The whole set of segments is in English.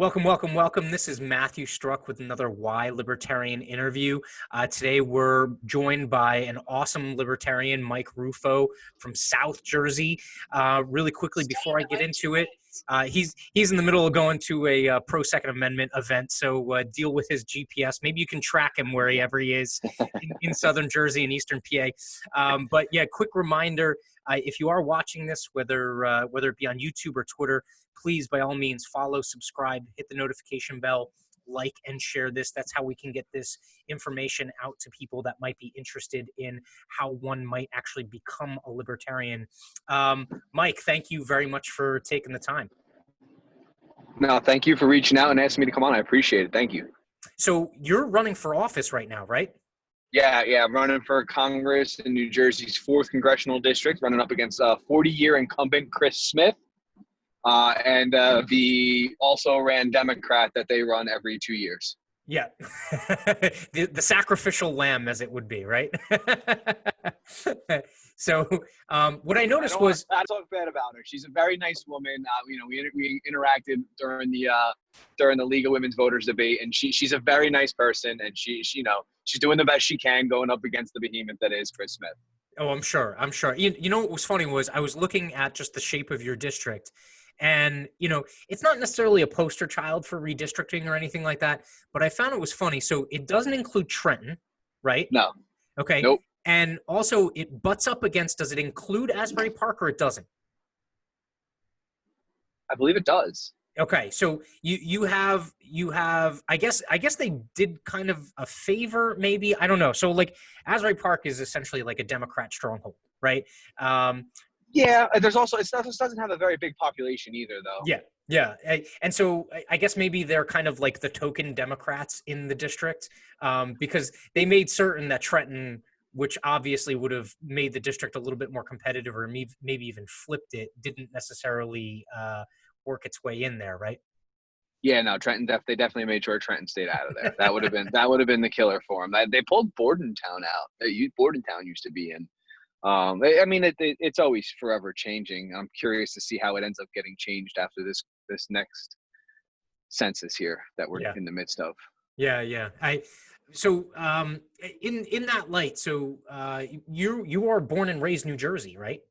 Welcome, welcome, welcome. This is Matthew Struck with another Why Libertarian interview. Today we're joined by an awesome libertarian, Mike Rufo from South Jersey. Really quickly, before I get into it, he's in the middle of going to a pro-Second Amendment event, so deal with his GPS. Maybe you can track him wherever he is in Southern Jersey and Eastern PA. But yeah, quick reminder, if you are watching this, whether it be on YouTube or Twitter, please, by all means, follow, subscribe, hit the notification bell, like, and share this. That's how we can get this information out to people that might be interested in how one might actually become a libertarian. Mike, thank you very much for taking the time. No, thank you for reaching out and asking me to come on. I appreciate it. Thank you. So you're running for office right now, right? Yeah, I'm running for Congress in New Jersey's 4th Congressional District, running up against 40-year incumbent Chris Smith. And the also ran Democrat that they run every 2 years. Yeah, the sacrificial lamb, as it would be, right? So what I noticed was I talk bad about her. She's a very nice woman. We interacted during the League of Women's Voters debate, and she's a very nice person, and she's doing the best she can going up against the behemoth that is Chris Smith. Oh, I'm sure. You know what was funny was I was looking at just the shape of your district. And, it's not necessarily a poster child for redistricting or anything like that, but I found it was funny. So it doesn't include Trenton, right? No. Okay. Nope. And also it butts up against, does it include Asbury Park or it doesn't? I believe it does. Okay. So you have, I guess they did kind of a favor, maybe, I don't know. So like Asbury Park is essentially like a Democrat stronghold, right? Yeah, there's also it doesn't have a very big population either, though. Yeah. And so I guess maybe they're kind of like the token Democrats in the district, because they made certain that Trenton, which obviously would have made the district a little bit more competitive or maybe even flipped it, didn't necessarily work its way in there, right? Yeah, no, Trenton. They definitely made sure Trenton stayed out of there. That would have been the killer for them. They pulled Bordentown out. Bordentown used to be in. I mean, it's always forever changing. I'm curious to see how it ends up getting changed after this next census here that we're in the midst of. Yeah. So in that light, so you are born and raised New Jersey, right?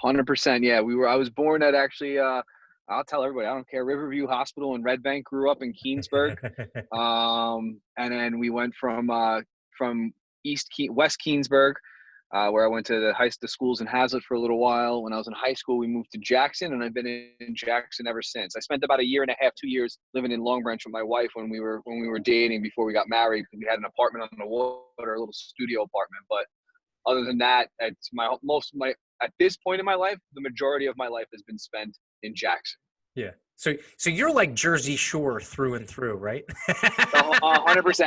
100%. Yeah, I was born at actually. I'll tell everybody. I don't care. Riverview Hospital in Red Bank. Grew up in Keensburg, and then we went from West Keensburg. Where I went to the schools in Hazlet for a little while. When I was in high school, we moved to Jackson, and I've been in Jackson ever since. I spent about 1.5 years, 2 years living in Long Branch with my wife when we were dating before we got married. We had an apartment on the water, a little studio apartment. But other than that, it's at this point in my life, the majority of my life has been spent in Jackson. Yeah. So you're like Jersey Shore through and through, right? 100%.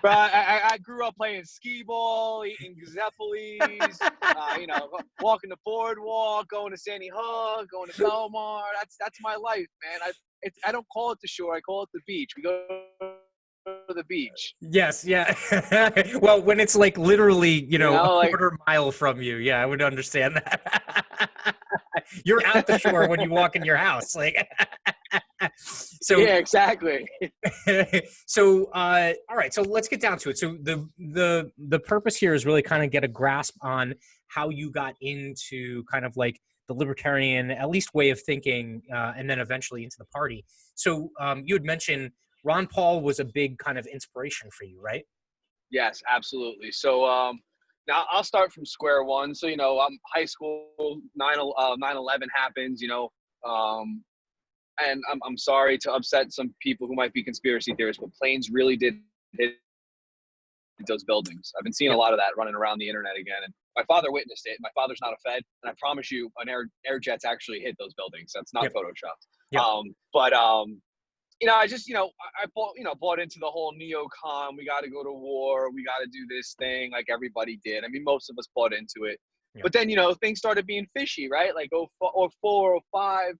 I grew up playing skee ball, eating Zeppelis, walking the boardwalk, going to Sandy Hook, going to Belmar. That's my life, man. I don't call it the shore. I call it the beach. We go to the beach. Yes, yeah. Well, when it's like literally, a quarter mile from you, yeah, I would understand that. You're out the shore when you walk in your house, like. So yeah, exactly. So all right, so let's get down to it. So the purpose here is really kind of get a grasp on how you got into kind of like the libertarian, at least way of thinking, and then eventually into the party. So you had mentioned Ron Paul was a big kind of inspiration for you, right? Yes, absolutely. So now I'll start from square one. So high school, 9/11 happens. And I'm sorry to upset some people who might be conspiracy theorists, but planes really did hit those buildings. I've been seeing a lot of that running around the internet again, and my father witnessed it. My father's not a Fed, and I promise you, an air jets actually hit those buildings. That's not photoshopped. Yep. I just I bought into the whole neocon. We got to go to war. We got to do this thing like everybody did. I mean, most of us bought into it. Yeah. But then, things started being fishy, right? Like 04, 05,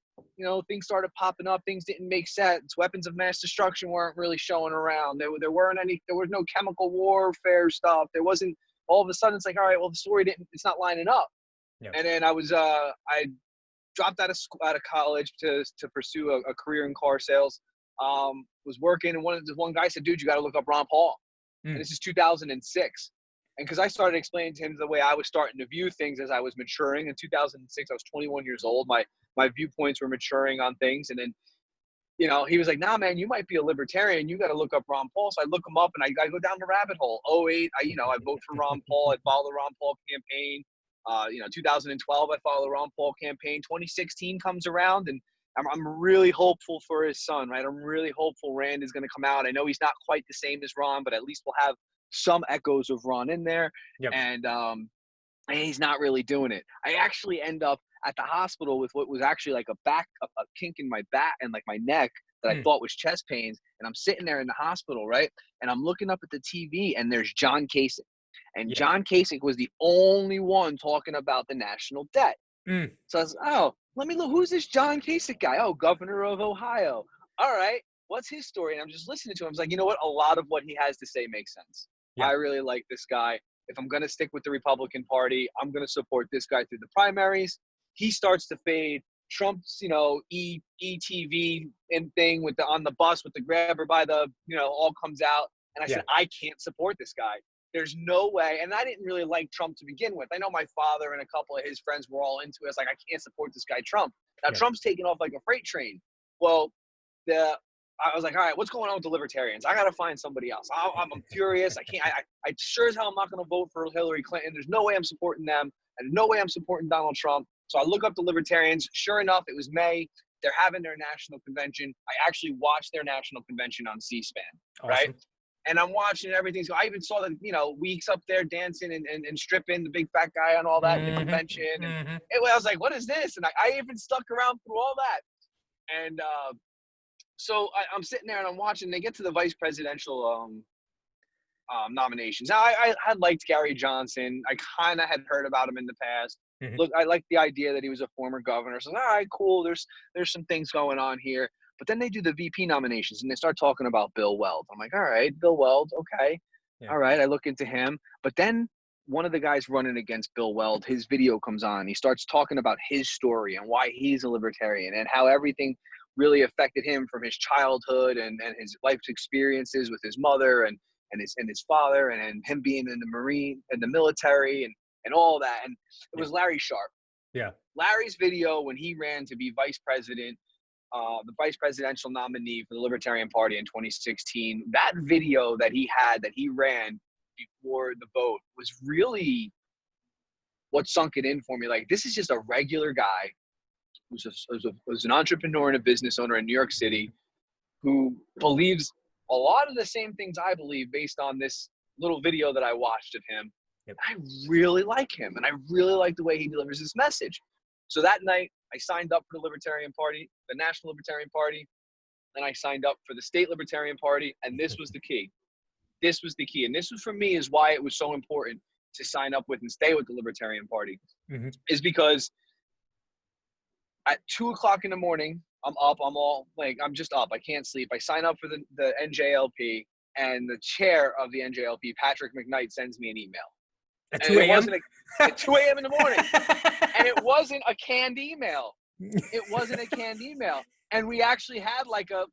things started popping up. Things didn't make sense. Weapons of mass destruction weren't really showing around. There was no chemical warfare stuff. There wasn't, all of a sudden it's like, all right, well, the story it's not lining up. Yeah. And then I dropped out of college to pursue a career in car sales. was working, and one guy said, dude, you got to look up Ron Paul. And this is 2006. And because I started explaining to him the way I was starting to view things as I was maturing. In 2006, I was 21 years old. My viewpoints were maturing on things. And then, he was like, nah, man, you might be a libertarian. You got to look up Ron Paul. So I look him up, and I go down the rabbit hole. 08, I vote for Ron Paul. I follow the Ron Paul campaign. 2012, I follow the Ron Paul campaign. 2016 comes around, and I'm really hopeful for his son, right? I'm really hopeful Rand is going to come out. I know he's not quite the same as Ron, but at least we'll have some echoes of Ron in there. Yep. And he's not really doing it. I actually end up at the hospital with what was actually like a kink in my back and like my neck that I thought was chest pains. And I'm sitting there in the hospital, right? And I'm looking up at the TV, and there's John Kasich. And John Kasich was the only one talking about the national debt. So I was, let me look. Who's this John Kasich guy? Oh, governor of Ohio. All right. What's his story? And I'm just listening to him. I was like, you know what? A lot of what he has to say makes sense. Yeah. I really like this guy. If I'm going to stick with the Republican Party, I'm going to support this guy through the primaries. He starts to fade. Trump's, ETV and thing on the bus with the grabber by the, all comes out. And I said, I can't support this guy. There's no way. And I didn't really like Trump to begin with. I know my father and a couple of his friends were all into it. It's like, I can't support this guy, Trump. Now, Trump's taking off like a freight train. Well, I was like, all right, what's going on with the libertarians? I got to find somebody else. I'm furious. I can't. I sure as hell I'm not going to vote for Hillary Clinton. There's no way I'm supporting them. And there's no way I'm supporting Donald Trump. So I look up the libertarians. Sure enough, it was May. They're having their national convention. I actually watched their national convention on C-SPAN, right? And I'm watching everything. So I even saw that, Weeks up there dancing and stripping, the big fat guy and all that in the convention. And I was like, what is this? And I even stuck around through all that. And so I'm sitting there and I'm watching. They get to the vice presidential nominations. Now, I had liked Gary Johnson. I kind of had heard about him in the past. Look, I like the idea that he was a former governor. So, all right, cool. There's some things going on here. But then they do the VP nominations, and they start talking about Bill Weld. I'm like, all right, Bill Weld, okay. Yeah. All right, I look into him. But then one of the guys running against Bill Weld, his video comes on. He starts talking about his story and why he's a libertarian and how everything really affected him from his childhood and his life's experiences with his mother and his father and him being in the military and all that. And it was Larry Sharp. Yeah. Larry's video when he ran to be vice president, the vice presidential nominee for the Libertarian Party in 2016, that video that he ran before the vote was really what sunk it in for me. Like, this is just a regular guy who's an entrepreneur and a business owner in New York City who believes a lot of the same things I believe based on this little video that I watched of him. Yep. I really like him, and I really like the way he delivers his message. So that night, I signed up for the Libertarian Party, the National Libertarian Party, and I signed up for the State Libertarian Party, and this was the key. This was the key, and this was for me is why it was so important to sign up with and stay with the Libertarian Party, is because at 2:00 in the morning, I'm up. I'm just up. I can't sleep. I sign up for the NJLP, and the chair of the NJLP, Patrick McKnight, sends me an email. At 2 a.m.? At 2 a.m. in the morning. And it wasn't a canned email. It wasn't a canned email. And we actually had like a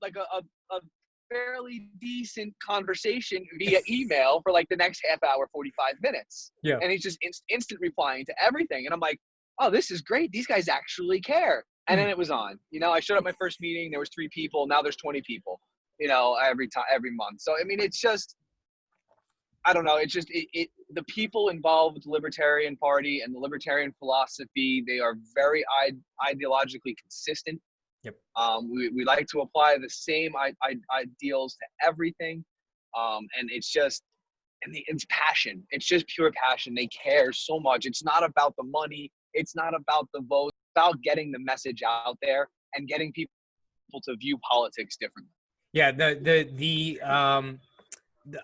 fairly decent conversation via email for like the next half hour, 45 minutes. Yeah. And he's just instant replying to everything. And I'm like, oh, this is great. These guys actually care. And then it was on. I showed up my first meeting. There was 3 people. Now there's 20 people, every month. So, I mean, it's just, I don't know. It's just the people involved with the Libertarian Party and the Libertarian philosophy, they are very ideologically consistent. Yep. We like to apply the same ideals to everything. And it's just, it's passion. It's just pure passion. They care so much. It's not about the money. It's not about the vote. It's about getting the message out there and getting people to view politics differently. Yeah.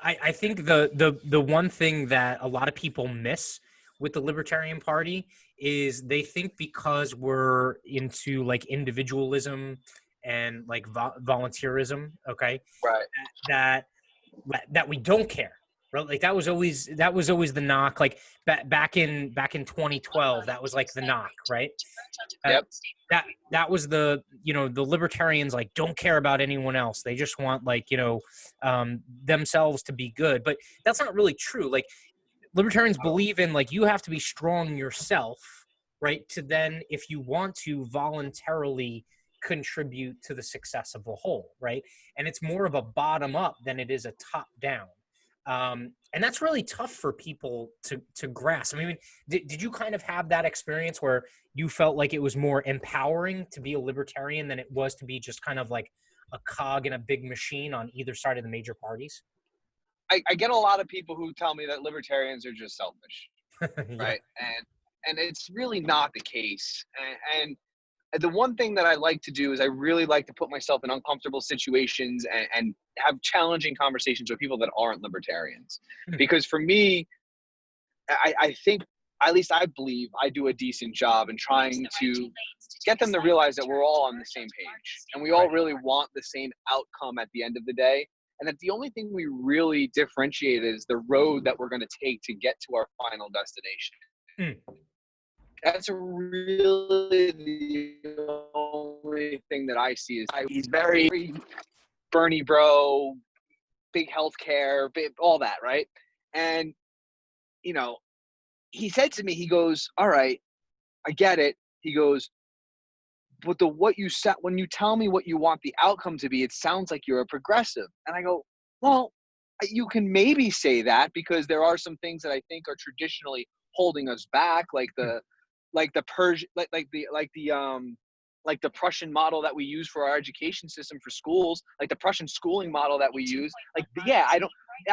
I think the one thing that a lot of people miss with the Libertarian Party is they think because we're into like individualism and like volunteerism, okay, right, that we don't care, Right? Like that was always the knock. Like back in 2012, that was like the knock, right? Uh, Yep. that was the the libertarians like don't care about anyone else. They just want like themselves to be good. But that's not really true. Like libertarians believe in like you have to be strong yourself, right? To then, if you want to voluntarily contribute to the success of the whole, right? And it's more of a bottom up than it is a top down. And that's really tough for people to grasp. I mean, did you kind of have that experience where you felt like it was more empowering to be a libertarian than it was to be just kind of like a cog in a big machine on either side of the major parties? I get a lot of people who tell me that libertarians are just selfish, Yeah. right? And it's really not the case. And the one thing that I like to do is I really like to put myself in uncomfortable situations and have challenging conversations with people that aren't libertarians. Because for me, I think, at least I believe, I do a decent job in trying to get them to realize that we're all on the same page and we all really want the same outcome at the end of the day. And that the only thing we really differentiate is the road that we're going to take to get to our final destination. Mm. That's really the only thing that I see is he's very Bernie bro, big healthcare, all that, right? And, you know, he said to me, he goes, all right, I get it. He goes, but what you said, when you tell me what you want the outcome to be, it sounds like you're a progressive. And I go, well, you can maybe say that because there are some things that I think are traditionally holding us back, like the Persian, like the Prussian model that we use for our education system for schools, like the Prussian schooling model that we use. Like, yeah, I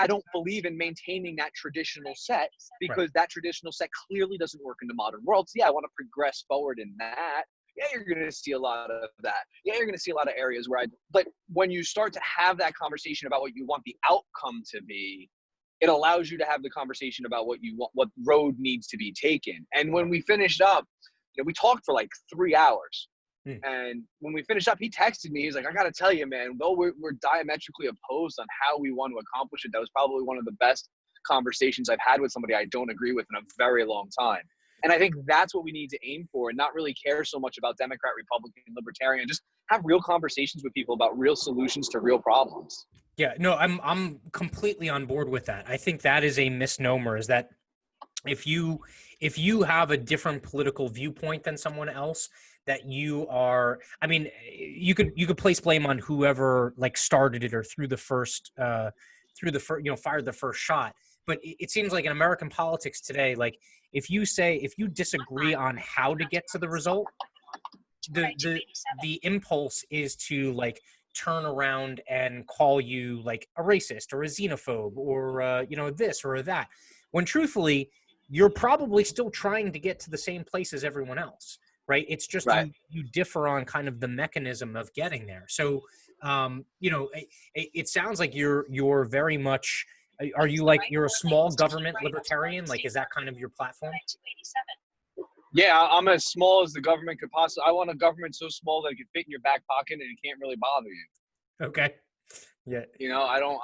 don't believe in maintaining that traditional set because that traditional set clearly doesn't work in the modern world. So yeah, I want to progress forward in that. Yeah, you're going to see a lot of that. Yeah, you're going to see a lot of areas where but when you start to have that conversation about what you want the outcome to be, it allows you to have the conversation about what you want, what road needs to be taken. And when we finished up, we talked for like 3 hours. And when we finished up, he texted me. He's like, I got to tell you, man, though we're diametrically opposed on how we want to accomplish it, that was probably one of the best conversations I've had with somebody I don't agree with in a very long time. And I think that's what we need to aim for and not really care so much about Democrat, Republican, Libertarian. Just have real conversations with people about real solutions to real problems. Yeah, no, I'm completely on board with that. I think that is a misnomer, is that if you have a different political viewpoint than someone else, that you are, I mean, you could place blame on whoever like started it or fired the first shot. But it seems like in American politics today, like if you disagree on how to get to the result, the impulse is to like turn around and call you like a racist or a xenophobe or this or that, when truthfully you're probably still trying to get to the same place as everyone else, right? It's just you differ on kind of the mechanism of getting there. So it sounds like you're very much, are you like, you're a small government libertarian? Like, is that kind of your platform? Yeah, I'm as small as the government could possibly. I want a government so small that it can fit in your back pocket and it can't really bother you. Okay. Yeah. I don't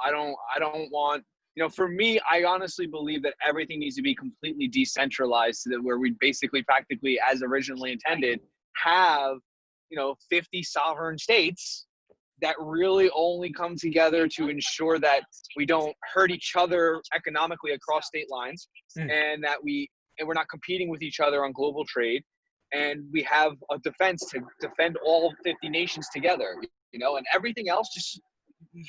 want. For me, I honestly believe that everything needs to be completely decentralized, so that where we basically, practically, as originally intended, have 50 sovereign states that really only come together to ensure that we don't hurt each other economically across state lines, and that we're not competing with each other on global trade, and we have a defense to defend all 50 nations together, and everything else just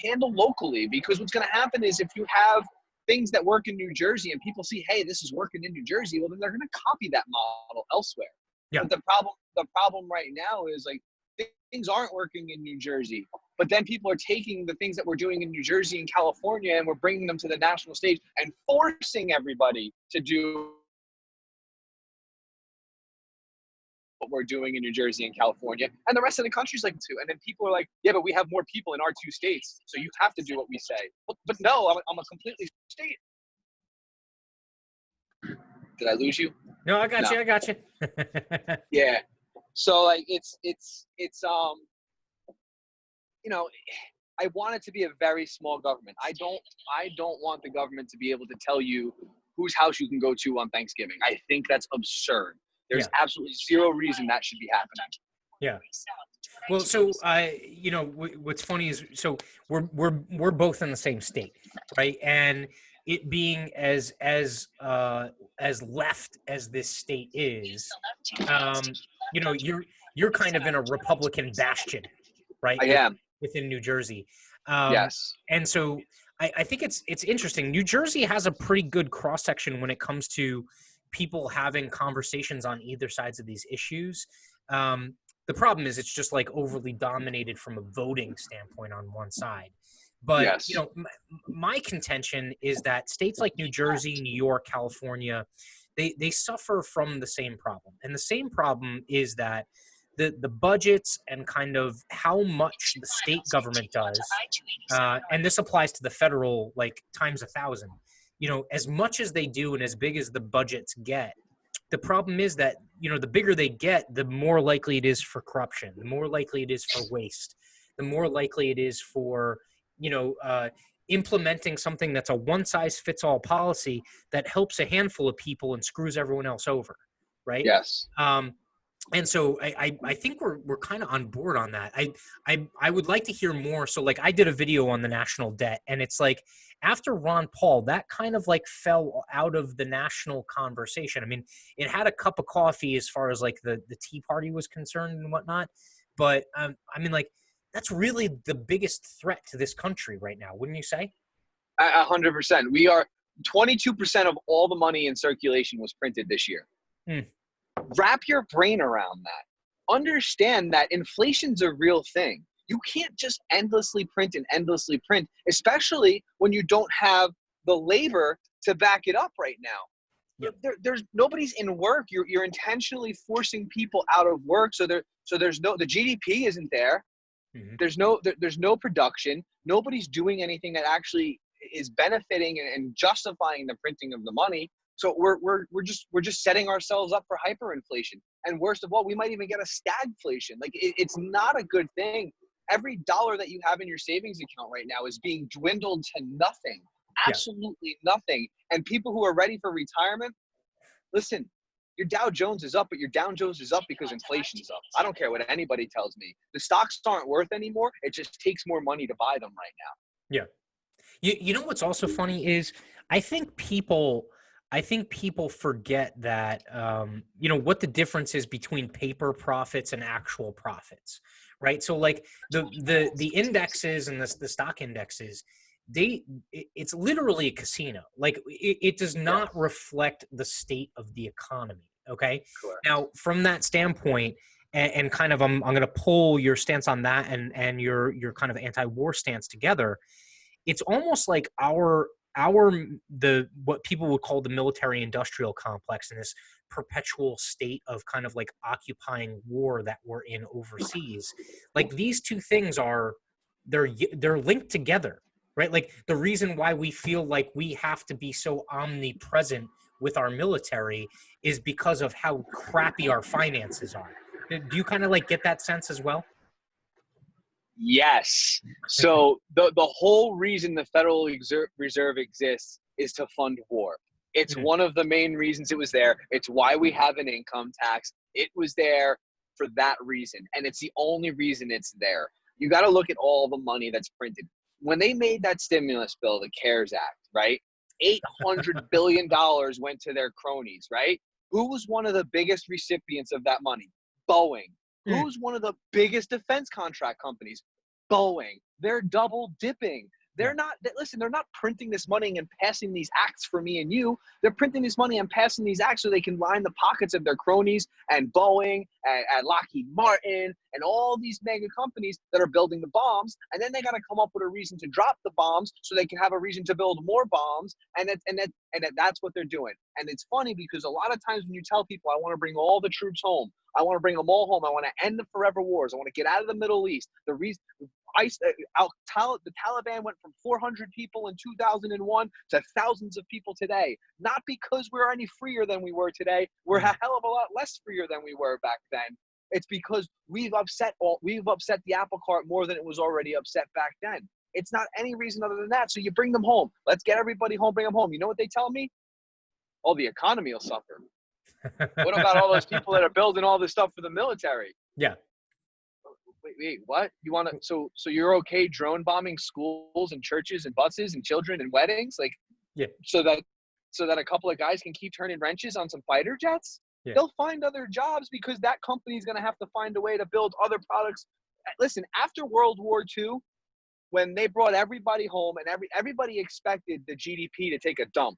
handle locally. Because what's going to happen is, if you have things that work in New Jersey and people see, hey, this is working in New Jersey, well, then they're going to copy that model elsewhere. Yeah. But the problem right now is, like, things aren't working in New Jersey, but then people are taking the things that we're doing in New Jersey and California, and we're bringing them to the national stage and forcing everybody to do what we're doing in New Jersey and California, and the rest of the country's like too. And then people are like, yeah, but we have more people in our 2 states, so you have to do what we say. But no, I'm a completely state. Did I lose you? No, I got you. I got you. Yeah. So like it's I want it to be a very small government. I don't want the government to be able to tell you whose house you can go to on Thanksgiving. I think that's absurd. There's absolutely zero reason that should be happening. Yeah. Well, so what's funny is, so we're both in the same state, right? And it being as left as this state is, you're kind of in a Republican bastion, right? I am. Within New Jersey. Yes. And so I think it's interesting. New Jersey has a pretty good cross section when it comes to people having conversations on either sides of these issues. The problem is it's just like overly dominated from a voting standpoint on one side. But, Yes. My contention is that states like New Jersey, New York, California, they suffer from the same problem. And the same problem is that the budgets and kind of how much the state government does, and this applies to the federal, like times 1,000, as much as they do and as big as the budgets get, the problem is that, the bigger they get, the more likely it is for corruption, the more likely it is for waste, the more likely it is for, implementing something that's a one-size-fits-all policy that helps a handful of people and screws everyone else over, right? Yes. And so I think we're kind of on board on that. I would like to hear more. So like I did a video on the national debt, and it's like after Ron Paul, that kind of like fell out of the national conversation. I mean, it had a cup of coffee as far as like the Tea Party was concerned and whatnot. But I mean, like that's really the biggest threat to this country right now, wouldn't you say? 100%. We are 22% of all the money in circulation was printed this year. Wrap your brain around that. Understand that inflation's a real thing. You can't just endlessly print and endlessly print, especially when you don't have the labor to back it up right now. Yep. There's nobody's in work. You're intentionally forcing people out of work. So there's no, the GDP isn't there. Mm-hmm. There's no production. Nobody's doing anything that actually is benefiting and justifying the printing of the money. So we're just setting ourselves up for hyperinflation. And worst of all, we might even get a stagflation. Like it's not a good thing. Every dollar that you have in your savings account right now is being dwindled to nothing, absolutely nothing. And people who are ready for retirement, listen, your Dow Jones is up, but your Dow Jones is up because inflation's up. I don't care what anybody tells me. The stocks aren't worth anymore. It just takes more money to buy them right now. Yeah. You know what's also funny is I think people forget that, what the difference is between paper profits and actual profits, right? So like the indexes and the stock indexes, it's literally a casino. Like it does not reflect the state of the economy. Okay. Correct. Now from that standpoint, and kind of, I'm going to pull your stance on that and your kind of anti-war stance together. It's almost like what people would call the military industrial complex and this perpetual state of kind of like occupying war that we're in overseas. Like these two things they're linked together, right? Like the reason why we feel like we have to be so omnipresent with our military is because of how crappy our finances are. Do you kind of like get that sense as well? Yes. So the whole reason the Federal Reserve exists is to fund war. It's one of the main reasons it was there. It's why we have an income tax. It was there for that reason. And it's the only reason it's there. You got to look at all the money that's printed. When they made that stimulus bill, the CARES Act, right? $800 billion went to their cronies, right? Who was one of the biggest recipients of that money? Boeing. Who's one of the biggest defense contract companies? Boeing. They're double dipping. They're not printing this money and passing these acts for me and you. They're printing this money and passing these acts so they can line the pockets of their cronies and Boeing and Lockheed Martin and all these mega companies that are building the bombs. And then they got to come up with a reason to drop the bombs so they can have a reason to build more bombs. And that's what they're doing. And it's funny because a lot of times when you tell people, I want to bring all the troops home, I want to bring them all home, I want to end the forever wars, I want to get out of the Middle East. The reason the Taliban went from 400 people in 2001 to thousands of people today. Not because we're any freer than we were today. We're a hell of a lot less freer than we were back then. It's because we've upset the apple cart more than it was already upset back then. It's not any reason other than that. So you bring them home. Let's get everybody home, bring them home. You know what they tell me? Oh, the economy will suffer. What about all those people that are building all this stuff for the military? Yeah. Wait, what? You want to, so you're okay drone bombing schools and churches and buses and children and weddings? Like, Yeah. So that a couple of guys can keep turning wrenches on some fighter jets? Yeah. They'll find other jobs because that company is going to have to find a way to build other products. Listen, after World War II, when they brought everybody home and everybody expected the GDP to take a dump.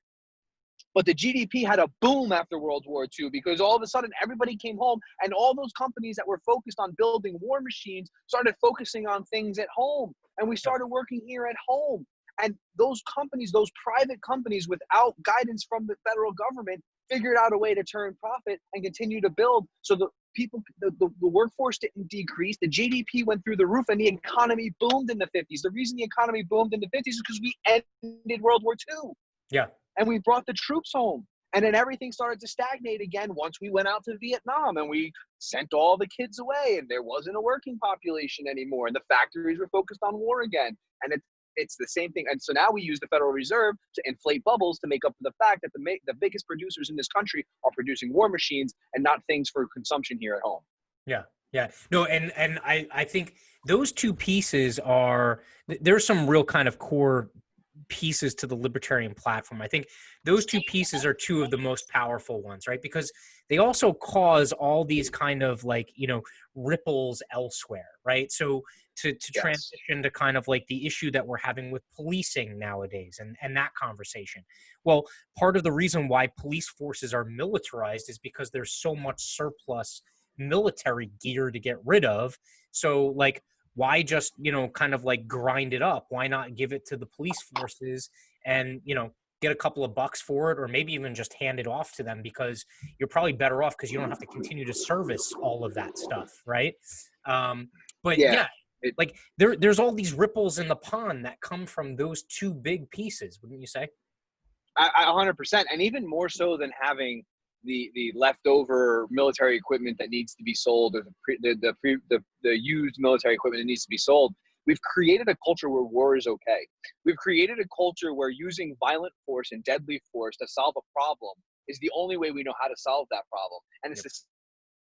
But the GDP had a boom after World War II because all of a sudden everybody came home and all those companies that were focused on building war machines started focusing on things at home. And we started working here at home. And those companies, those private companies without guidance from the federal government figured out a way to turn profit and continue to build. So the people, the workforce didn't decrease. The GDP went through the roof and the economy boomed in the 50s. The reason the economy boomed in the 50s is because we ended World War II. Yeah. And we brought the troops home. And then everything started to stagnate again once we went out to Vietnam and we sent all the kids away and there wasn't a working population anymore. And the factories were focused on war again. And it's the same thing. And so now we use the Federal Reserve to inflate bubbles to make up for the fact that the biggest producers in this country are producing war machines and not things for consumption here at home. Yeah. Yeah. No, and I think those two pieces there's some real kind of core pieces to the libertarian platform. I think those two pieces are two of the most powerful ones, right? Because they also cause all these kind of like, ripples elsewhere, right? So to transition to kind of like the issue that we're having with policing nowadays and that conversation. Well, part of the reason why police forces are militarized is because there's so much surplus military gear to get rid of. So like, why just, kind of like grind it up? Why not give it to the police forces and, get a couple of bucks for it, or maybe even just hand it off to them, because you're probably better off because you don't have to continue to service all of that stuff, right? But like there's all these ripples in the pond that come from those two big pieces, wouldn't you say? 100%, and even more so than having the leftover military equipment that needs to be sold, or the used military equipment that needs to be sold. We've created a culture where war is okay. We've created a culture where using violent force and deadly force to solve a problem is the only way we know how to solve that problem. And it's the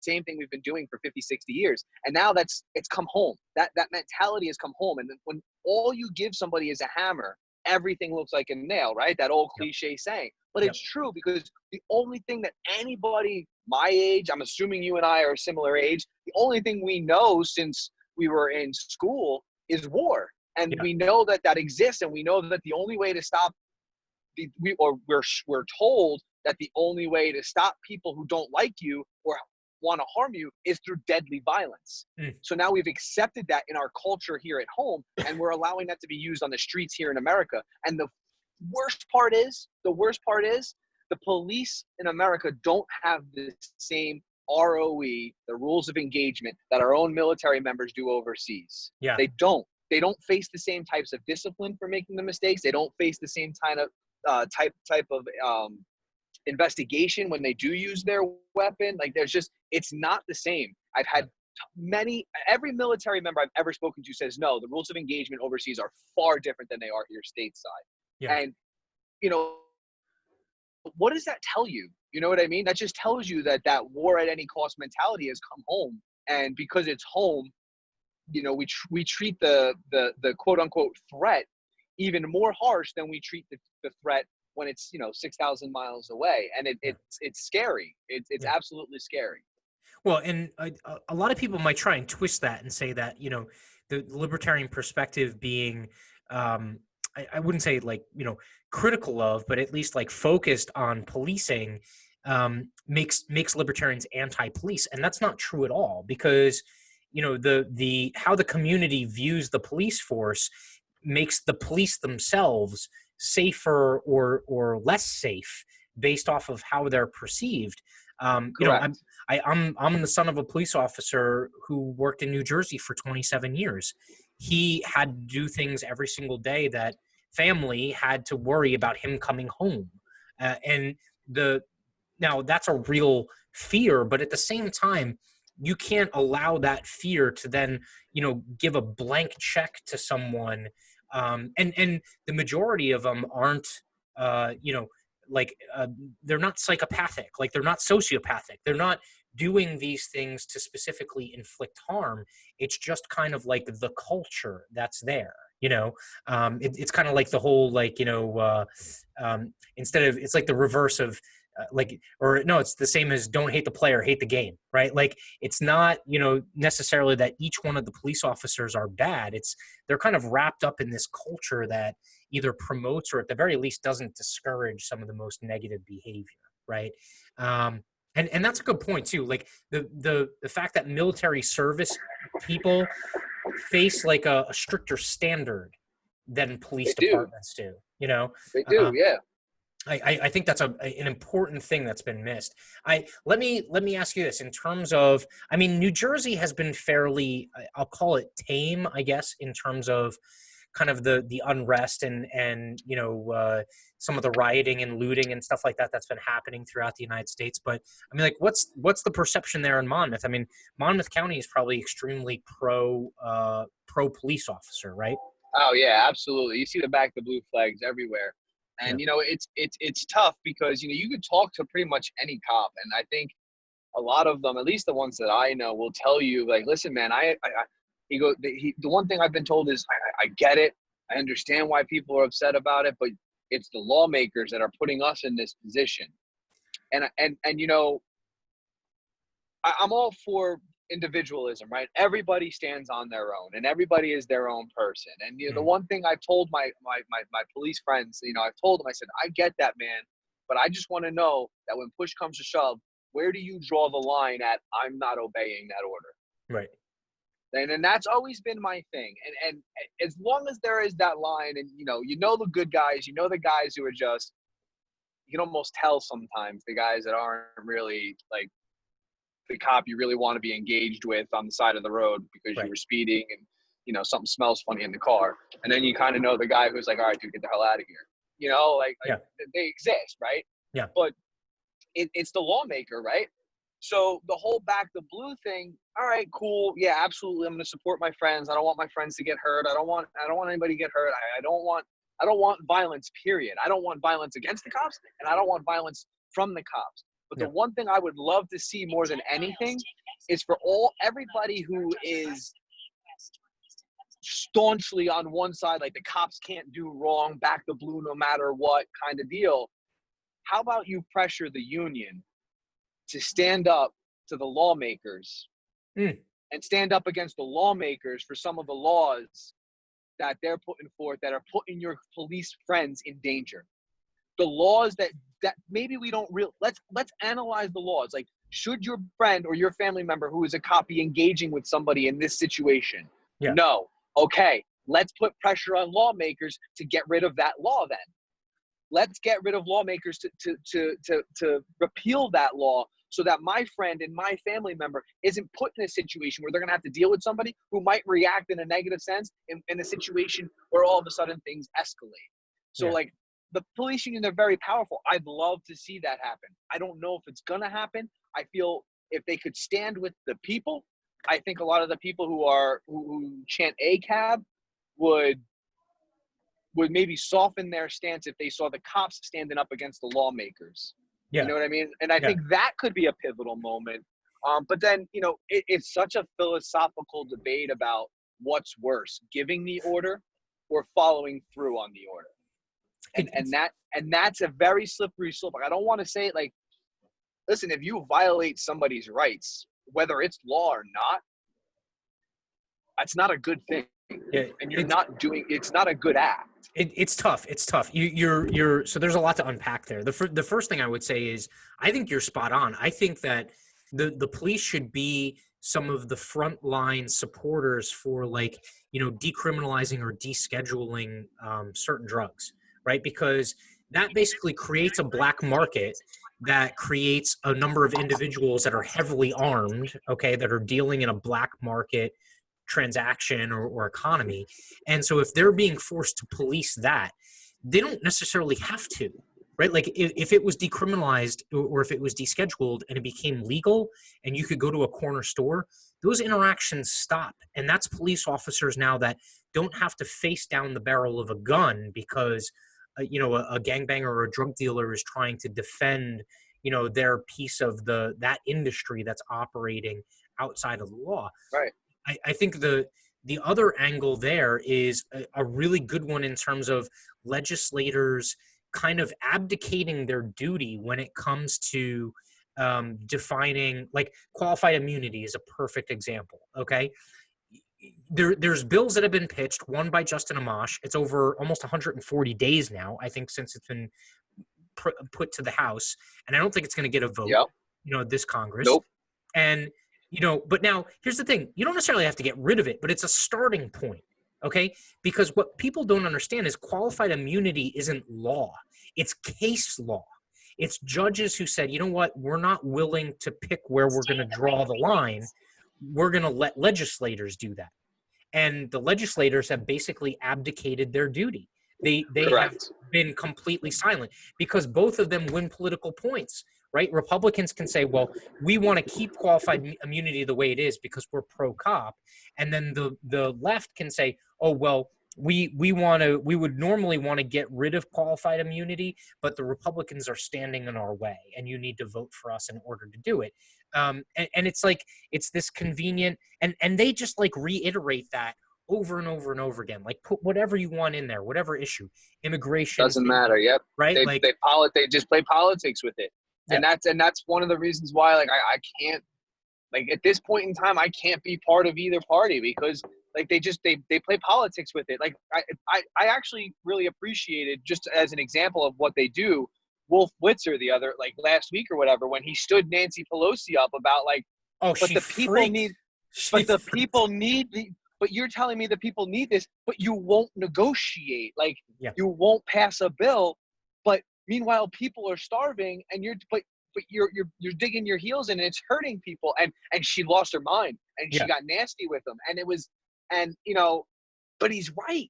same thing we've been doing for 50, 60 years. And now it's come home. That mentality has come home. And when all you give somebody is a hammer, everything looks like a nail, right? That old cliche saying. But it's true, because the only thing that anybody my age, I'm assuming you and I are a similar age, the only thing we know since we were in school is war. And we know that exists, and we know that the only way to stop we're told that the only way to stop people who don't like you or want to harm you is through deadly violence. So now we've accepted that in our culture here at home, and we're allowing that to be used on the streets here in America. And the worst part is the police in America don't have the same ROE, the rules of engagement, that our own military members do overseas. Yeah. They don't face the same types of discipline for making the mistakes. They don't face the same kind of type of investigation when they do use their weapon. Like it's not the same. I've had every military member I've ever spoken to says, no, the rules of engagement overseas are far different than they are here stateside. Yeah. And, what does that tell you? You know what I mean? That just tells you that war at any cost mentality has come home. And because it's home, we treat the quote unquote threat even more harsh than we treat the threat when it's 6,000 miles away. And it's scary. It's absolutely scary. Well, and a lot of people might try and twist that and say that the libertarian perspective being I wouldn't say like critical of, but at least like focused on policing makes libertarians anti-police, and that's not true at all, because the how the community views the police force makes the police themselves safer or less safe based off of how they're perceived. I'm the son of a police officer who worked in New Jersey for 27 years. He had to do things every single day that family had to worry about him coming home. And now that's a real fear, but at the same time, you can't allow that fear to then, give a blank check to someone. And the majority of them aren't, they're not psychopathic, like they're not sociopathic. They're not doing these things to specifically inflict harm. It's just kind of like the culture that's there. It's kind of like the whole, instead of, it's like the reverse of, it's the same as don't hate the player, hate the game, right? Like, it's not, necessarily that each one of the police officers are bad. They're kind of wrapped up in this culture that either promotes or at the very least doesn't discourage some of the most negative behavior, right? And that's a good point too. Like the fact that military service people face like a stricter standard than police departments do. They do, yeah. I think that's an important thing that's been missed. Let me ask you this in terms of, New Jersey has been fairly, I'll call it tame, I guess, in terms of kind of the unrest and some of the rioting and looting and stuff like that that's been happening throughout the United States. But what's the perception there in Monmouth? Monmouth County is probably extremely pro police officer, right? Oh yeah, absolutely. You see the back of the blue flags everywhere. And, it's tough because, you could talk to pretty much any cop. And I think a lot of them, at least the ones that I know, will tell you, like, listen, man, the one thing I've been told is I get it. I understand why people are upset about it, but it's the lawmakers that are putting us in this position. And I'm all for individualism, right? Everybody stands on their own and everybody is their own person. And the one thing I've told my police friends, I've told them, I said, I get that, man, but I just want to know that when push comes to shove, where do you draw the line at I'm not obeying that order? Right. And that's always been my thing. And as long as there is that line and the good guys, the guys who are just, you can almost tell sometimes the guys that aren't really like the cop you really want to be engaged with on the side of the road because you were speeding and something smells funny in the car, and then you kind of know the guy who's like, all right, dude, get the hell out of here. They exist, right? Yeah. But it's the lawmaker, right? So the whole back the blue thing, all right, cool, yeah, absolutely, I'm going to support my friends. I don't want my friends to get hurt. I don't want anybody to get hurt. I don't want violence, period. I don't want violence against the cops, and I don't want violence from the cops. But the one thing I would love to see more than anything is for everybody who is staunchly on one side, like the cops can't do wrong, back the blue no matter what kind of deal. How about you pressure the union to stand up to the lawmakers and stand up against the lawmakers for some of the laws that they're putting forth that are putting your police friends in danger? The laws that maybe we don't let's analyze the laws. Like, should your friend or your family member who is a cop be engaging with somebody in this situation? Yeah. No. Okay, let's put pressure on lawmakers to get rid of that law then. Let's get rid of lawmakers to repeal that law so that my friend and my family member isn't put in a situation where they're going to have to deal with somebody who might react in a negative sense in a situation where all of a sudden things escalate. So the police union, they're very powerful. I'd love to see that happen. I don't know if it's going to happen. I feel if they could stand with the people, I think a lot of the people who chant ACAB would maybe soften their stance if they saw the cops standing up against the lawmakers. Yeah. You know what I mean? And I think that could be a pivotal moment. But then, it's such a philosophical debate about what's worse, giving the order or following through on the order. And that's a very slippery slope. I don't want to say it like, listen, if you violate somebody's rights, whether it's law or not, that's not a good thing. Yeah, and it's not a good act. It's tough. It's tough. You're so there's a lot to unpack there. The first thing I would say is I think you're spot on. I think that the police should be some of the frontline supporters for decriminalizing or descheduling certain drugs, right? Because that basically creates a black market that creates a number of individuals that are heavily armed, okay, that are dealing in a black market transaction or economy. And so if they're being forced to police that, they don't necessarily have to, right? Like if it was decriminalized or if it was descheduled and it became legal and you could go to a corner store, those interactions stop. And that's police officers now that don't have to face down the barrel of a gun because, a gangbanger or a drug dealer is trying to defend, their piece of that industry that's operating outside of the law. Right. I think the other angle there is a really good one in terms of legislators kind of abdicating their duty when it comes to defining, like qualified immunity is a perfect example. Okay. There's bills that have been pitched, one by Justin Amash. It's over almost 140 days now, I think, since it's been put to the House. And I don't think it's going to get a vote, Yep. This Congress. Nope. And, but now here's the thing. You don't necessarily have to get rid of it, but it's a starting point. Okay. Because what people don't understand is qualified immunity isn't law. It's case law. It's judges who said, you know what, we're not willing to pick where we're going to draw the line. We're going to let legislators do that. And the legislators have basically abdicated their duty. They have been completely silent because both of them win political points, right? Republicans can say, well, we want to keep qualified immunity the way it is because we're pro-cop. And then the left can say, oh, well, we would normally want to get rid of qualified immunity, but the Republicans are standing in our way and you need to vote for us in order to do it. And it's like, it's this convenient, and they just like reiterate that over and over and over again. Like put whatever you want in there, whatever issue, immigration. Doesn't matter. Yep. Right. They just play politics with it. Yeah. And that's one of the reasons why, like, I can't, like, at this point in time, I can't be part of either party because like they play politics with it. Like I actually really appreciated, just as an example of what they do, Wolf Blitzer last week or whatever, when he stood Nancy Pelosi up about like, but you're telling me the people need this, but you won't negotiate. Like you won't pass a bill, but meanwhile people are starving and you're digging your heels in and it's hurting people. And she lost her mind and she got nasty with them. And it was, but he's right.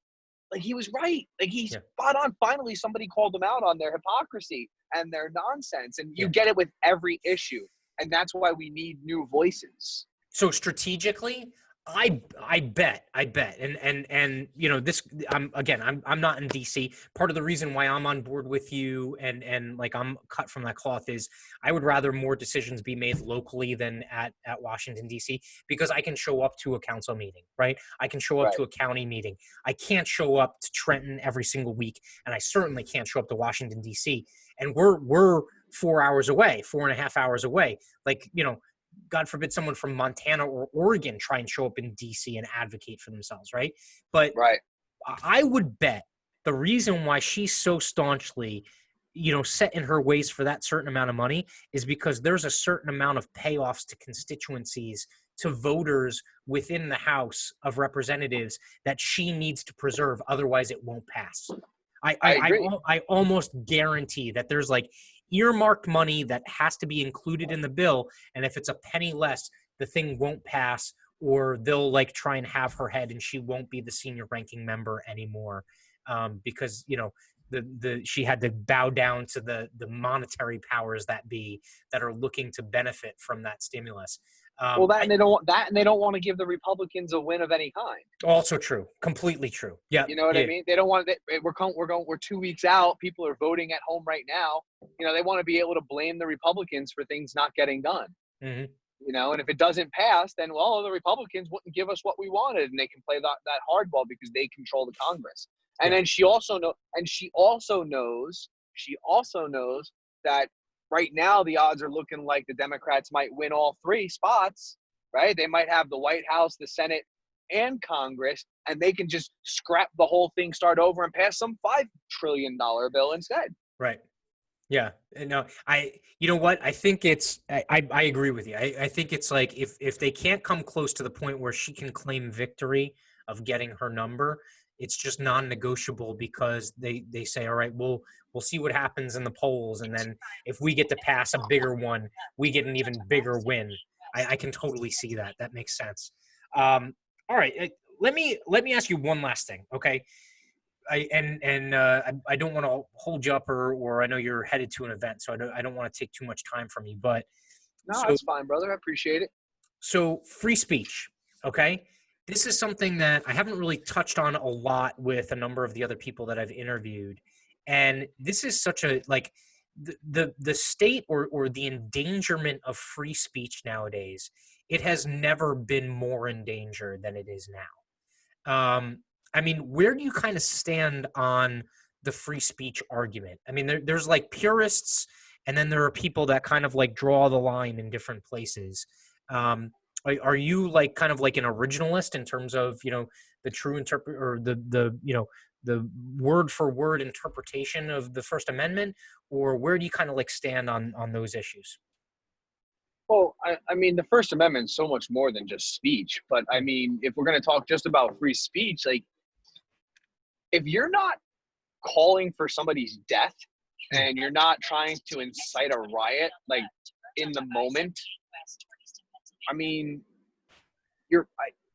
Like he was right. Like he's spot on. Finally, somebody called them out on their hypocrisy and their nonsense. And you get it with every issue. And that's why we need new voices. So strategically, I bet. And this, I'm not in DC. Part of the reason why I'm on board with you and like I'm cut from that cloth is I would rather more decisions be made locally than at Washington DC, because I can show up to a council meeting, right? I can show up to a county meeting. I can't show up to Trenton every single week, and I certainly can't show up to Washington DC. And we're 4 hours away, 4.5 hours away. Like, God forbid someone from Montana or Oregon try and show up in DC and advocate for themselves, right? But I would bet the reason why she's so staunchly, set in her ways for that certain amount of money is because there's a certain amount of payoffs to constituencies, to voters within the House of Representatives that she needs to preserve. Otherwise, it won't pass. I almost guarantee that there's like earmarked money that has to be included in the bill, and if it's a penny less, the thing won't pass, or they'll like try and have her head and she won't be the senior ranking member anymore, because she had to bow down to the monetary powers that be that are looking to benefit from that stimulus. And they don't want to give the Republicans a win of any kind. Also true, completely true. Yeah, you know what I mean. They don't want. We're 2 weeks out. People are voting at home right now. They want to be able to blame the Republicans for things not getting done. Mm-hmm. And if it doesn't pass, then the Republicans wouldn't give us what we wanted, and they can play that hardball because they control the Congress. And then she also knows that right now the odds are looking like the Democrats might win all 3 spots, right? They might have the White House, the Senate, and Congress, and they can just scrap the whole thing, start over, and pass some $5 trillion bill instead. Right. Yeah. No, you know what? I think I agree with you. I think it's like if they can't come close to the point where she can claim victory of getting her number, it's just non-negotiable, because they say, all right, we'll see what happens in the polls, and then if we get to pass a bigger one, we get an even bigger win. I can totally see that. That makes sense. All right, let me ask you one last thing, okay? I don't want to hold you up, or I know you're headed to an event, so I don't want to take too much time from you. But No, so that's fine, brother. I appreciate it. so free speech, okay? This is something that I haven't really touched on a lot with a number of the other people that I've interviewed, and this is such a like the state or the endangerment of free speech nowadays. It has never been more in danger than it is now. I mean, where do you kind of stand on the free speech argument? I mean, there's like purists, and then there are people that kind of like draw the line in different places. Um, are you like kind of like an originalist in terms of, you know, the true interpret or the you know the word for word interpretation of the First Amendment, or where do you kind of like stand on those issues? Well, I mean, the First Amendment is so much more than just speech. But I mean, if we're going to talk just about free speech, like if you're not calling for somebody's death and you're not trying to incite a riot, like in the moment, I mean,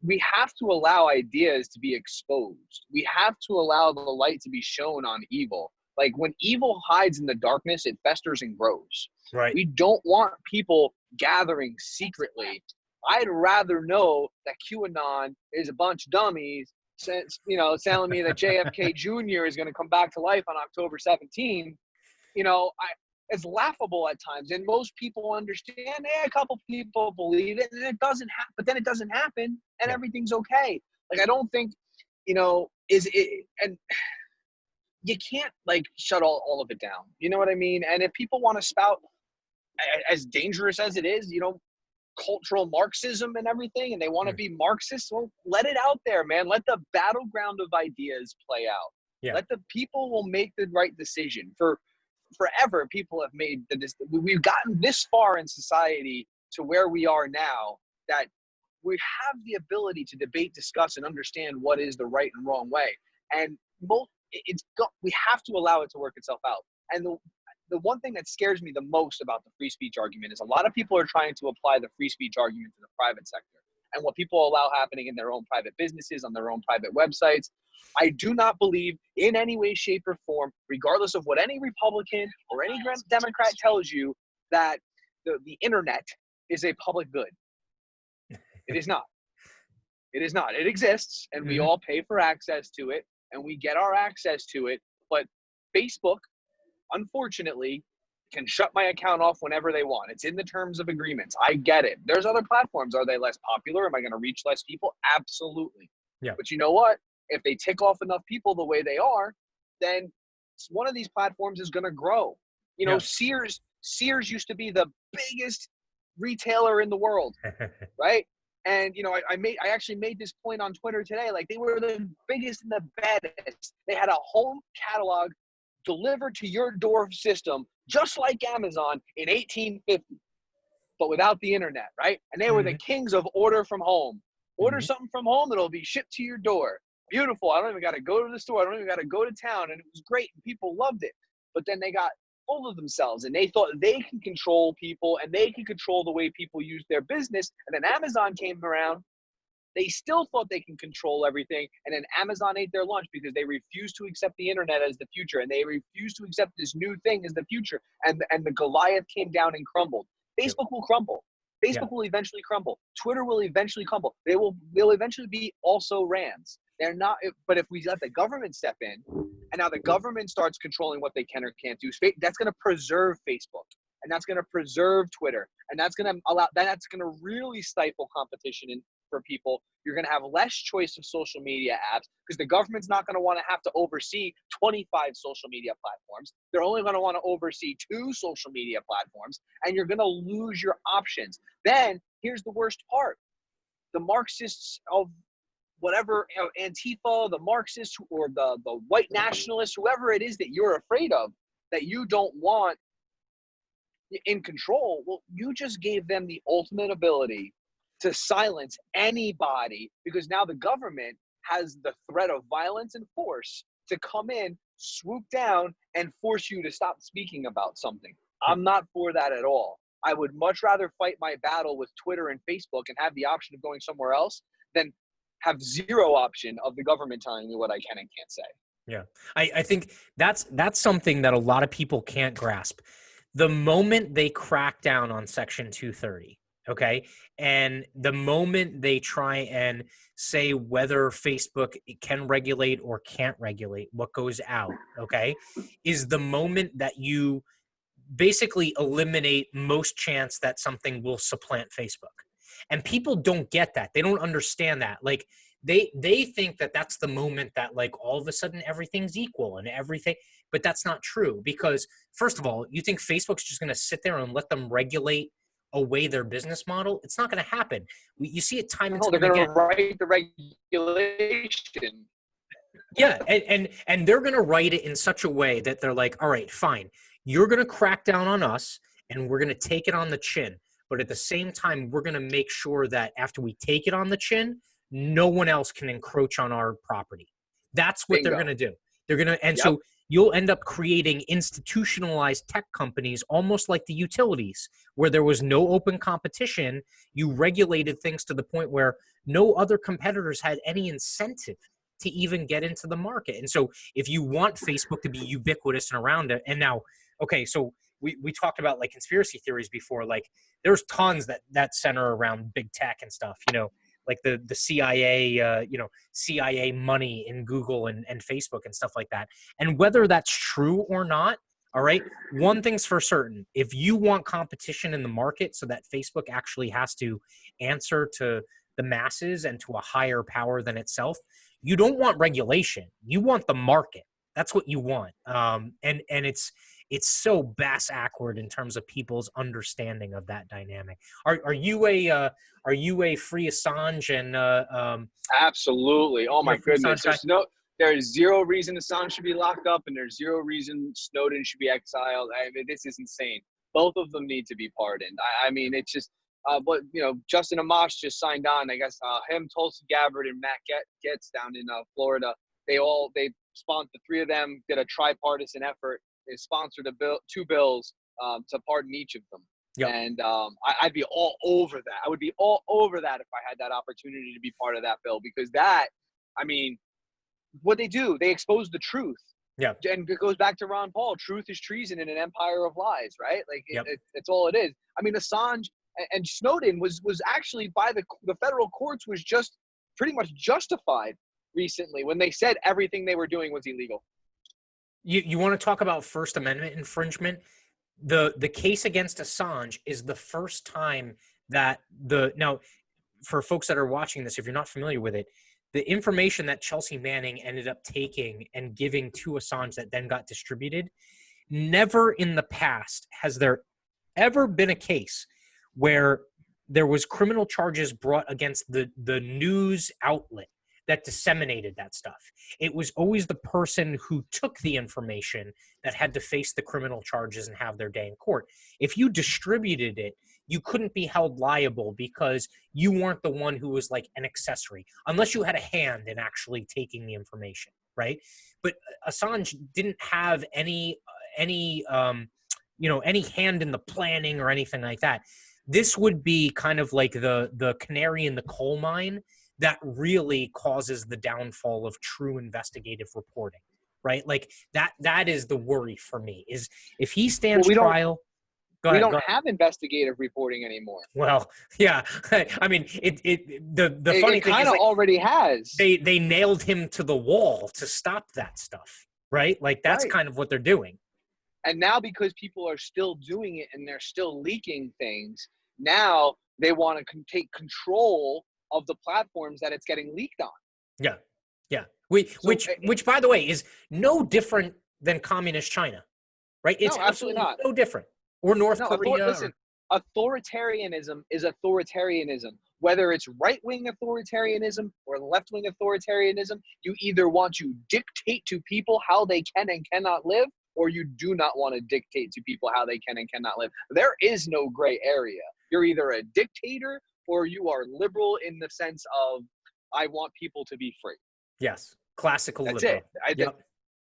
we have to allow ideas to be exposed. We have to allow the light to be shown on evil. Like when evil hides in the darkness, it festers and grows. Right. We don't want people gathering secretly. I'd rather know that QAnon is a bunch of dummies, since, you know, telling me that JFK Jr. is going to come back to life on October 17th. You know, it's laughable at times, and most people understand. A couple people believe it, and it doesn't happen. But then it doesn't happen, and everything's okay. Like I don't think, you know, is it, and you can't like shut all of it down. You know what I mean? And if people want to spout, as dangerous as it is, you know, cultural Marxism and everything, and they want to be Marxist, well, let it out there, man. Let the battleground of ideas play out. Yeah. Let the people will make the right decision. Forever, people have made we've gotten this far in society to where we are now, that we have the ability to debate, discuss, and understand what is the right and wrong way. And we have to allow it to work itself out. And the one thing that scares me the most about the free speech argument is a lot of people are trying to apply the free speech argument to the private sector and what people allow happening in their own private businesses, on their own private websites. I do not believe in any way, shape, or form, regardless of what any Republican or any Democrat tells you, that the internet is a public good. It is not. It is not. It exists, and we all pay for access to it, and we get our access to it. But Facebook, unfortunately, can shut my account off whenever they want. It's in the terms of agreements. I get it. There's other platforms. Are they less popular? Am I going to reach less people? Absolutely. Yeah. But you know what? If they tick off enough people the way they are, then one of these platforms is going to grow. You know, Sears used to be the biggest retailer in the world, right? And, you know, I actually made this point on Twitter today. Like, they were the biggest and the baddest. They had a home catalog delivered to your door system, just like Amazon in 1850, but without the internet, right? And they were the kings of order from home. Order something from home, it'll be shipped to your door. Beautiful. I don't even got to go to the store. I don't even got to go to town. And it was great. And people loved it. But then they got full of themselves, and they thought they can control people, and they can control the way people use their business. And then Amazon came around. They still thought they can control everything. And then Amazon ate their lunch because they refused to accept the internet as the future. And they refused to accept this new thing as the future. And the Goliath came down and crumbled. Facebook will crumble. Facebook will eventually crumble. Twitter will eventually crumble. They'll eventually be also rans. They're not, but if we let the government step in, and now the government starts controlling what they can or can't do, that's going to preserve Facebook, and that's going to preserve Twitter, and that's going to really stifle competition for people. You're going to have less choice of social media apps because the government's not going to want to have to oversee 25 social media platforms. They're only going to want to oversee 2 social media platforms, and you're going to lose your options. Then here's the worst part. The Marxists of whatever, you know, Antifa, the Marxists, or the white nationalists, whoever it is that you're afraid of, that you don't want in control, well, you just gave them the ultimate ability to silence anybody, because now the government has the threat of violence and force to come in, swoop down, and force you to stop speaking about something. I'm not for that at all. I would much rather fight my battle with Twitter and Facebook and have the option of going somewhere else than have zero option of the government telling me what I can and can't say. Yeah. I think that's something that a lot of people can't grasp. The moment they crack down on Section 230, okay, and the moment they try and say whether Facebook can regulate or can't regulate what goes out, okay, is the moment that you basically eliminate most chance that something will supplant Facebook. And people don't get that. They don't understand that. Like they think that that's the moment that like all of a sudden everything's equal and everything, but that's not true because first of all, you think Facebook's just going to sit there and let them regulate away their business model? It's not going to happen. You see it time and No, time they're going again. to write the regulation. Yeah, and they're going to write it in such a way that they're like, all right, fine, you're going to crack down on us, and we're going to take it on the chin. But at the same time, we're going to make sure that after we take it on the chin, no one else can encroach on our property. That's what Bingo. they're going to do. They're going to, and Yep. so you'll end up creating institutionalized tech companies, almost like the utilities, where there was no open competition. You regulated things to the point where no other competitors had any incentive to even get into the market. And so if you want Facebook to be ubiquitous and around it, and now, okay, so we talked about like conspiracy theories before, like there's tons that center around big tech and stuff, you know, like the CIA, CIA money in Google and Facebook and stuff like that. And whether that's true or not, all right, one thing's for certain. If you want competition in the market so that Facebook actually has to answer to the masses and to a higher power than itself, you don't want regulation. You want the market. That's what you want. And it's so bass-ackward in terms of people's understanding of that dynamic. Are you a free Assange and Absolutely. Oh my goodness. Assange guy? There's zero reason Assange should be locked up, and there's zero reason Snowden should be exiled. I mean, this is insane. Both of them need to be pardoned. I mean, it's just. But Justin Amash just signed on. I guess him, Tulsi Gabbard, and Matt Gaetz down in Florida. They sponsored, the three of them did a tripartisan effort. They sponsored two bills to pardon each of them. Yep. And I'd be all over that. I would be all over that if I had that opportunity to be part of that bill, because that, I mean, what they do, they expose the truth. Yeah. And it goes back to Ron Paul. Truth is treason in an empire of lies, right? Like it's all it is. I mean, Assange and Snowden was actually by the federal courts was just pretty much justified recently when they said everything they were doing was illegal. You want to talk about First Amendment infringement? The case against Assange is the first time that now for folks that are watching this, if you're not familiar with it, the information that Chelsea Manning ended up taking and giving to Assange that then got distributed, never in the past has there ever been a case where there was criminal charges brought against the news outlet that disseminated that stuff. It was always the person who took the information that had to face the criminal charges and have their day in court. If you distributed it, you couldn't be held liable because you weren't the one who was like an accessory, unless you had a hand in actually taking the information, right? But Assange didn't have any hand in the planning or anything like that. This would be kind of like the canary in the coal mine that really causes the downfall of true investigative reporting, right? Like that is the worry for me, is if he stands trial. We don't have investigative reporting anymore. Well, yeah. I mean, the funny thing is, kind of already has. They nailed him to the wall to stop that stuff, right? Like that's right. kind of what they're doing. And now because people are still doing it and they're still leaking things, now they want to take control of the platforms that it's getting leaked on. Yeah, yeah. Which, by the way, is no different than communist China, right? It's absolutely not. No different. Or North Korea. Listen, authoritarianism is authoritarianism. Whether it's right-wing authoritarianism or left-wing authoritarianism, you either want to dictate to people how they can and cannot live, or you do not want to dictate to people how they can and cannot live. There is no gray area. You're either a dictator or you are liberal in the sense of, I want people to be free. Yes. Classical That's liberal. It.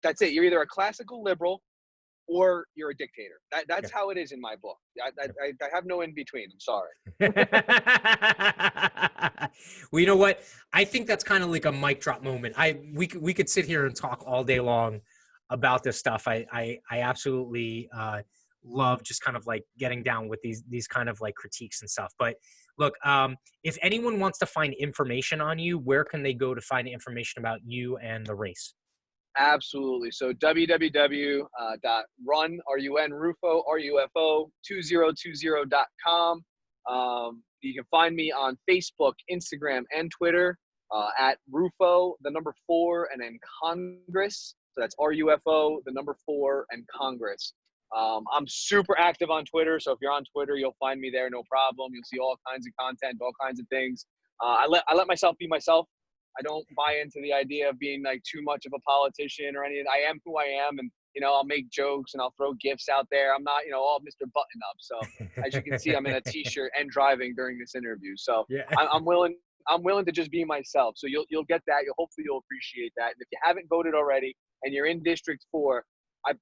That's it. You're either a classical liberal or you're a dictator. That's how it is in my book. I have no in between. I'm sorry. Well, you know what? I think that's kind of like a mic drop moment. We could sit here and talk all day long about this stuff. I absolutely love just kind of like getting down with these kind of like critiques and stuff. But look, if anyone wants to find information on you, where can they go to find information about you and the race? Absolutely. So www.rufo2020.com. You can find me on Facebook, Instagram, and Twitter at Rufo, the number 4, and then Congress. So that's RUFO, the number 4, and Congress. I'm super active on Twitter. So if you're on Twitter, you'll find me there. No problem. You'll see all kinds of content, all kinds of things. I let myself be myself. I don't buy into the idea of being like too much of a politician or anything. I am who I am, and I'll make jokes and I'll throw gifts out there. I'm not, all Mr. Button Up. So as you can see, I'm in a t-shirt and driving during this interview. So yeah. I'm willing to just be myself. So you'll get that. Hopefully you'll appreciate that. And if you haven't voted already and you're in District 4, I'm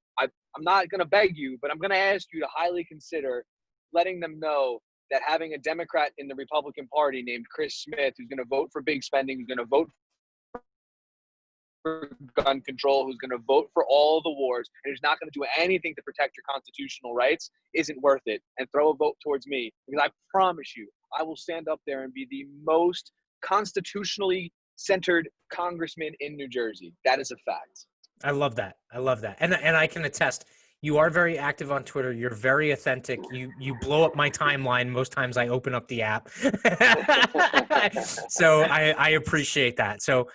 not going to beg you, but I'm going to ask you to highly consider letting them know that having a Democrat in the Republican Party named Chris Smith, who's going to vote for big spending, who's going to vote for gun control, who's going to vote for all the wars, and who's not going to do anything to protect your constitutional rights, isn't worth it. And throw a vote towards me, because I promise you, I will stand up there and be the most constitutionally centered congressman in New Jersey. That is a fact. I love that. And I can attest, you are very active on Twitter. You're very authentic. You blow up my timeline most times I open up the app. So I appreciate that. So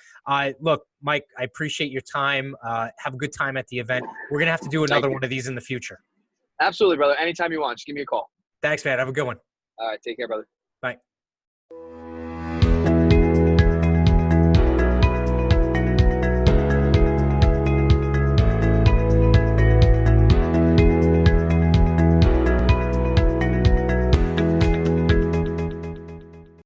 look, Mike, I appreciate your time. Have a good time at the event. We're going to have to do another one of these in the future. Absolutely, brother. Anytime you want, just give me a call. Thanks, man. Have a good one. All right. Take care, brother. Bye.